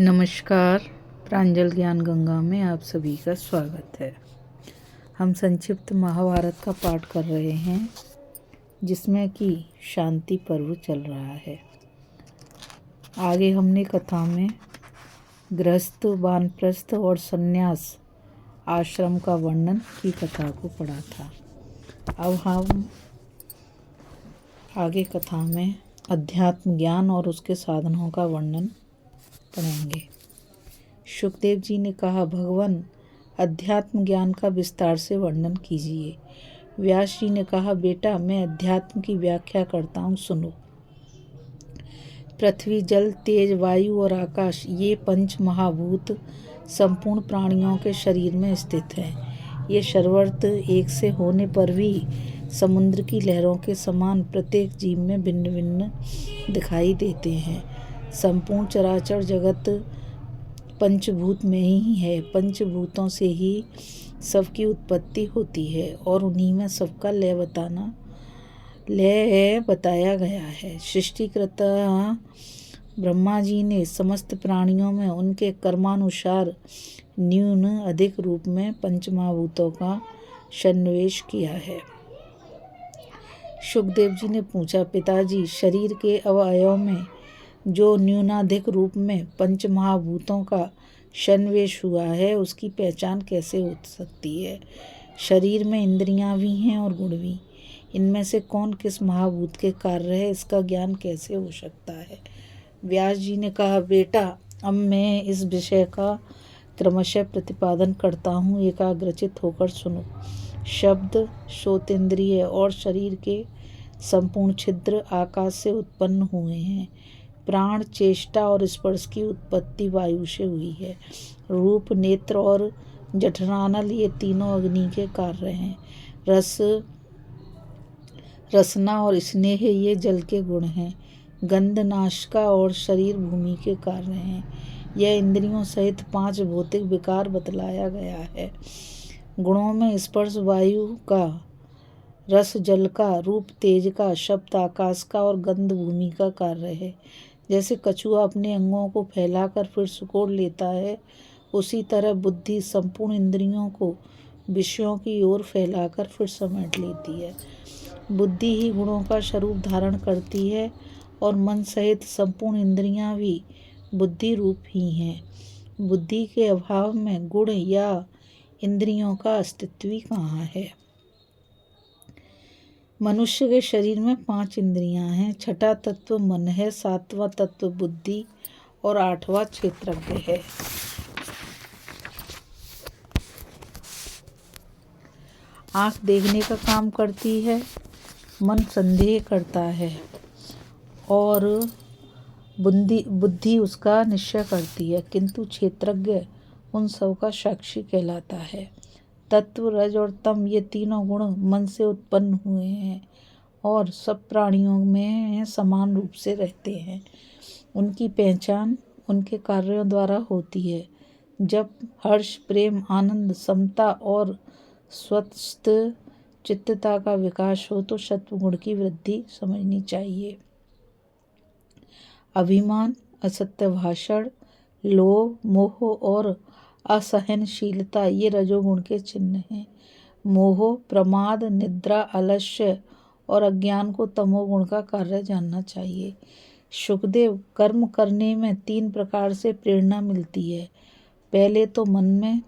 नमस्कार। प्रांजल ज्ञान गंगा में आप सभी का स्वागत है। हम संक्षिप्त महाभारत का पाठ कर रहे हैं जिसमें कि शांति पर्व चल रहा है। आगे हमने कथा में गृहस्थ, वानप्रस्थ और संन्यास आश्रम का वर्णन की कथा को पढ़ा था। अब हम आगे कथा में अध्यात्म ज्ञान और उसके साधनों का वर्णन पढ़ेंगे। सुखदेव जी ने कहा, भगवान अध्यात्म ज्ञान का विस्तार से वर्णन कीजिए। व्यास जी ने कहा, बेटा मैं अध्यात्म की व्याख्या करता हूँ, सुनो। पृथ्वी, जल, तेज, वायु और आकाश, ये पंच महाभूत संपूर्ण प्राणियों के शरीर में स्थित हैं। ये सर्वत्र एक से होने पर भी समुद्र की लहरों के समान प्रत्येक जीव में भिन्न भिन्न दिखाई देते हैं। संपूर्ण चराचर जगत पंचभूत में ही है। पंचभूतों से ही सबकी उत्पत्ति होती है और उन्हीं में सबका लय बताया गया है। सृष्टिकर्ता ब्रह्मा जी ने समस्त प्राणियों में उनके कर्मानुसार न्यून अधिक रूप में पंचमहाभूतों का सन्निवेश किया है। सुखदेव जी ने पूछा, पिताजी शरीर के अवयव में जो न्यूनाधिक रूप में पंचमहाभूतों का सन्निवेश हुआ है उसकी पहचान कैसे हो सकती है? शरीर में इंद्रियां भी हैं और गुण भी। इनमें से कौन किस महाभूत के कार्य है, इसका ज्ञान कैसे हो सकता है? व्यास जी ने कहा, बेटा अब मैं इस विषय का क्रमशः प्रतिपादन करता हूँ, एकाग्रचित होकर सुनो। शब्द, श्रोतेंद्रिय और शरीर के संपूर्ण छिद्र आकाश से उत्पन्न हुए हैं। प्राण, चेष्टा और स्पर्श की उत्पत्ति वायु से हुई है। रूप, नेत्र और जठरानल ये तीनों अग्नि के कार्य हैं। रस, रसना और स्नेह ये जल के गुण हैं। गंध, नासिका और शरीर भूमि के कार्य हैं। यह इंद्रियों सहित 5 भौतिक विकार बतलाया गया है। गुणों में स्पर्श वायु का, रस जल का, रूप तेज का, शब्द आकाश का और गंध भूमि का कार्य है। जैसे कछुआ अपने अंगों को फैलाकर फिर सिकोड़ लेता है, उसी तरह बुद्धि संपूर्ण इंद्रियों को विषयों की ओर फैलाकर फिर समेट लेती है। बुद्धि ही गुणों का स्वरूप धारण करती है और मन सहित संपूर्ण इंद्रियां भी बुद्धि रूप ही हैं। बुद्धि के अभाव में गुण या इंद्रियों का अस्तित्व ही कहाँ है? मनुष्य के शरीर में 5 इंद्रियां हैं। छठा तत्व मन है, 7वां तत्व बुद्धि और 8वां क्षेत्रज्ञ है। आँख देखने का काम करती है, मन संदेह करता है और बुद्धि उसका निश्चय करती है, किंतु क्षेत्रज्ञ उन सब का साक्षी कहलाता है। तत्व, रज और तम ये तीनों गुण मन से उत्पन्न हुए हैं और सब प्राणियों में समान रूप से रहते हैं। उनकी पहचान उनके कार्यों द्वारा होती है। जब हर्ष, प्रेम, आनंद, समता और स्वस्थ चित्तता का विकास हो तो सत्वगुण की वृद्धि समझनी चाहिए। अभिमान, असत्य भाषण, लोभ, मोह और असहनशीलता ये रजोगुण के चिन्ह हैं। मोह, प्रमाद, निद्रा, आलस्य और अज्ञान को तमोगुण का कार्य जानना चाहिए। सुखदेव, कर्म करने में 3 प्रकार से प्रेरणा मिलती है। पहले तो मन में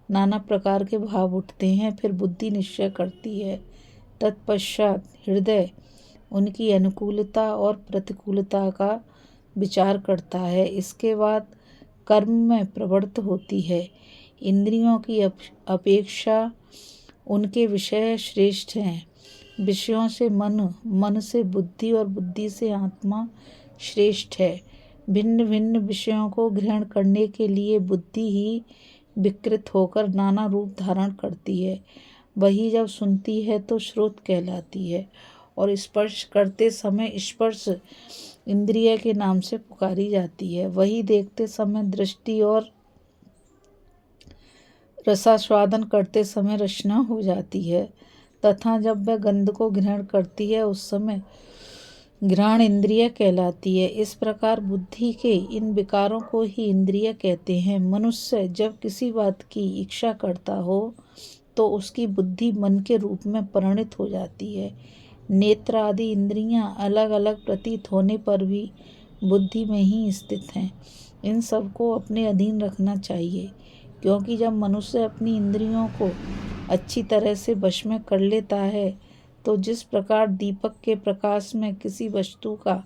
नाना प्रकार के भाव उठते हैं, फिर बुद्धि निश्चय करती है, तत्पश्चात हृदय उनकी अनुकूलता और प्रतिकूलता का विचार करता है। इसके बाद कर्म में प्रवृत्त होती है। इंद्रियों की अपेक्षा उनके विषय श्रेष्ठ हैं। विषयों से मन, मन से बुद्धि और बुद्धि से आत्मा श्रेष्ठ है। भिन्न भिन्न विषयों को ग्रहण करने के लिए बुद्धि ही विकृत होकर नाना रूप धारण करती है। वही जब सुनती है तो श्रोत कहलाती है और स्पर्श करते समय स्पर्श इंद्रिय के नाम से पुकारी जाती है। वही देखते समय दृष्टि और रसास्वादन करते समय रसना हो जाती है तथा जब वह गंध को ग्रहण करती है उस समय घ्राण इंद्रिय कहलाती है। इस प्रकार बुद्धि के इन विकारों को ही इंद्रिय कहते हैं। मनुष्य जब किसी बात की इच्छा करता हो तो उसकी बुद्धि मन के रूप में परिणित हो जाती है। नेत्र आदि इंद्रियां अलग अलग प्रतीत होने पर भी बुद्धि में ही स्थित हैं। इन सबको अपने अधीन रखना चाहिए, क्योंकि जब मनुष्य अपनी इंद्रियों को अच्छी तरह से वश में कर लेता है तो जिस प्रकार दीपक के प्रकाश में किसी वस्तु का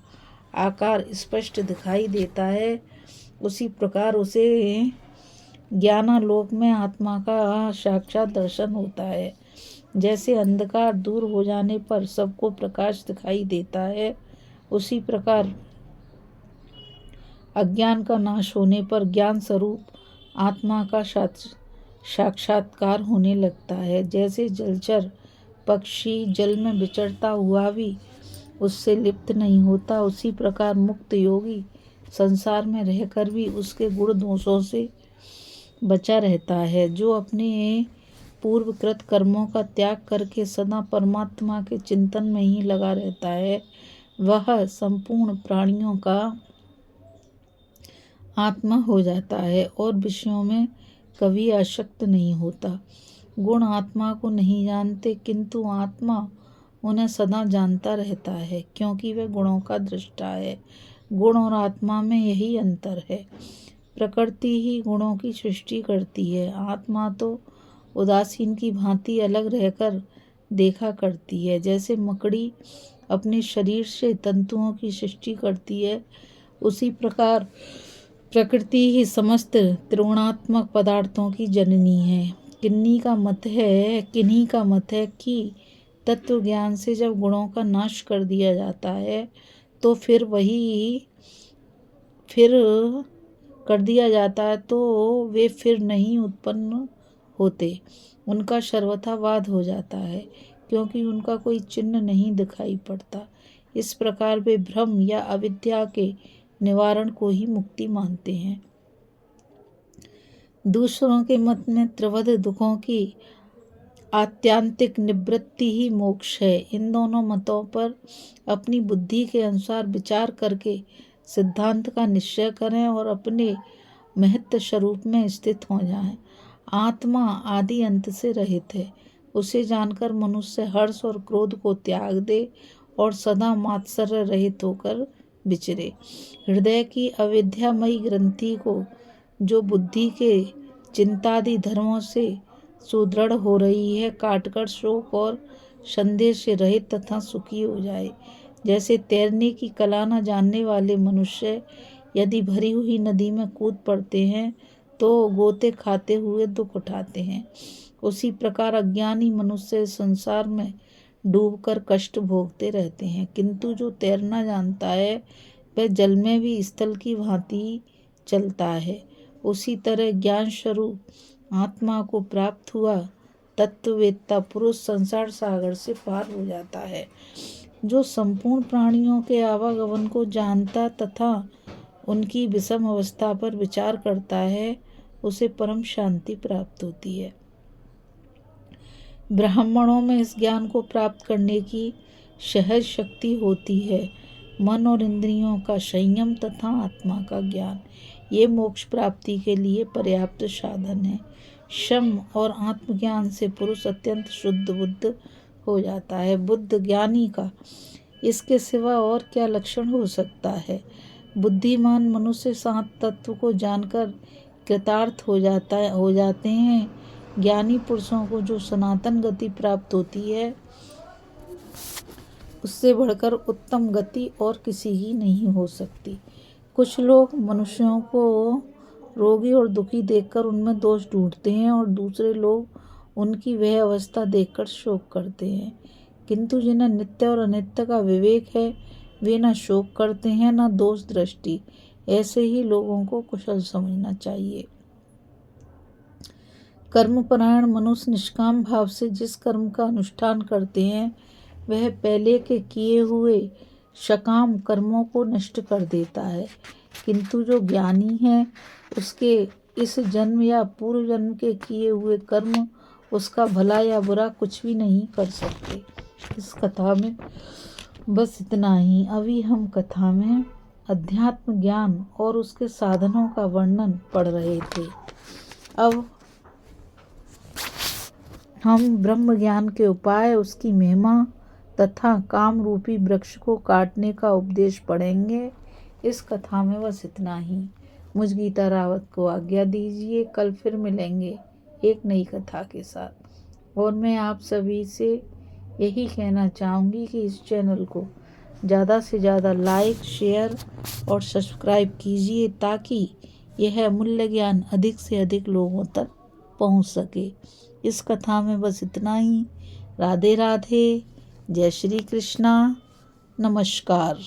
आकार स्पष्ट दिखाई देता है, उसी प्रकार उसे ज्ञानालोक में आत्मा का साक्षात दर्शन होता है। जैसे अंधकार दूर हो जाने पर सबको प्रकाश दिखाई देता है, उसी प्रकार अज्ञान का नाश होने पर ज्ञान स्वरूप आत्मा का साक्षात्कार होने लगता है। जैसे जलचर पक्षी जल में विचरता हुआ भी उससे लिप्त नहीं होता, उसी प्रकार मुक्त योगी संसार में रहकर भी उसके गुण दोषों से बचा रहता है। जो अपने पूर्वकृत कर्मों का त्याग करके सदा परमात्मा के चिंतन में ही लगा रहता है, वह संपूर्ण प्राणियों का आत्मा हो जाता है और विषयों में कभी आसक्त नहीं होता। गुण आत्मा को नहीं जानते, किंतु आत्मा उन्हें सदा जानता रहता है, क्योंकि वह गुणों का दृष्टा है। गुण और आत्मा में यही अंतर है। प्रकृति ही गुणों की सृष्टि करती है, आत्मा तो उदासीन की भांति अलग रहकर देखा करती है। जैसे मकड़ी अपने शरीर से तंतुओं की सृष्टि करती है, उसी प्रकार प्रकृति ही समस्त त्रिगुणात्मक पदार्थों की जननी है। किन्हीं का मत है कि तत्व ज्ञान से जब गुणों का नाश कर दिया जाता है तो फिर वे फिर नहीं उत्पन्न होते, उनका सर्वथा वाद हो जाता है, क्योंकि उनका कोई चिन्ह नहीं दिखाई पड़ता। इस प्रकार वे भ्रम या अविद्या के निवारण को ही मुक्ति मानते हैं। दूसरों के मत में त्रिविध दुखों की आत्यांतिक निवृत्ति ही मोक्ष है। इन दोनों मतों पर अपनी बुद्धि के अनुसार विचार करके सिद्धांत का निश्चय करें और अपने महत्व स्वरूप में स्थित हो जाएं। आत्मा आदि अंत से रहित है, उसे जानकर मनुष्य हर्ष और क्रोध को त्याग दे और सदा मात्सर्य रहित होकर विचरे। हृदय की अविद्यामयी ग्रंथि को जो बुद्धि के चिंतादि धर्मों से सुदृढ़ हो रही है, काटकर शोक और संदेह से रहित तथा सुखी हो जाए। जैसे तैरने की कला न जानने वाले मनुष्य यदि भरी हुई नदी में कूद पड़ते हैं तो गोते खाते हुए दुख उठाते हैं, उसी प्रकार अज्ञानी मनुष्य संसार में डूबकर कष्ट भोगते रहते हैं। किंतु जो तैरना जानता है वह जल में भी स्थल की भांति चलता है। उसी तरह ज्ञान स्वरूप आत्मा को प्राप्त हुआ तत्ववेत्ता पुरुष संसार सागर से पार हो जाता है। जो संपूर्ण प्राणियों के आवागमन को जानता तथा उनकी विषम अवस्था पर विचार करता है, उसे परम शांति प्राप्त होती है। ब्राह्मणों में इस ज्ञान को प्राप्त करने की सहज शक्ति होती है। मन और इंद्रियों का संयम तथा आत्मा का ज्ञान, ये मोक्ष प्राप्ति के लिए पर्याप्त साधन है। शम और आत्मज्ञान से पुरुष अत्यंत शुद्ध बुद्ध हो जाता है। बुद्ध ज्ञानी का इसके सिवा और क्या लक्षण हो सकता है। बुद्धिमान मनुष्य सात तत्व को जानकर कृतार्थ हो जाते हैं। ज्ञानी पुरुषों को जो सनातन गति प्राप्त होती है, उससे बढ़कर उत्तम गति और किसी की नहीं हो सकती। कुछ लोग मनुष्यों को रोगी और दुखी देखकर उनमें दोष ढूंढते हैं और दूसरे लोग उनकी वह अवस्था देखकर शोक करते हैं, किंतु जिन्हें नित्य और अनित्य का विवेक है वे न शोक करते हैं न दोष दृष्टि। ऐसे ही लोगों को कुशल समझना चाहिए। कर्मपरायण मनुष्य निष्काम भाव से जिस कर्म का अनुष्ठान करते हैं वह पहले के किए हुए सकाम कर्मों को नष्ट कर देता है, किंतु जो ज्ञानी है उसके इस जन्म या पूर्व जन्म के किए हुए कर्म उसका भला या बुरा कुछ भी नहीं कर सकते। इस कथा में बस इतना ही। अभी हम कथा में अध्यात्म ज्ञान और उसके साधनों का वर्णन पढ़ रहे थे। अब हम ब्रह्म ज्ञान के उपाय, उसकी महिमा तथा काम रूपी वृक्ष को काटने का उपदेश पढ़ेंगे। इस कथा में बस इतना ही। मुझ गीता रावत को आज्ञा दीजिए। कल फिर मिलेंगे एक नई कथा के साथ। और मैं आप सभी से यही कहना चाहूँगी कि इस चैनल को ज़्यादा से ज़्यादा लाइक, शेयर और सब्सक्राइब कीजिए ताकि यह अमूल्य ज्ञान अधिक से अधिक लोगों तक पहुंच सके। इस कथा में बस इतना ही। राधे राधे। जय श्री कृष्णा। नमस्कार।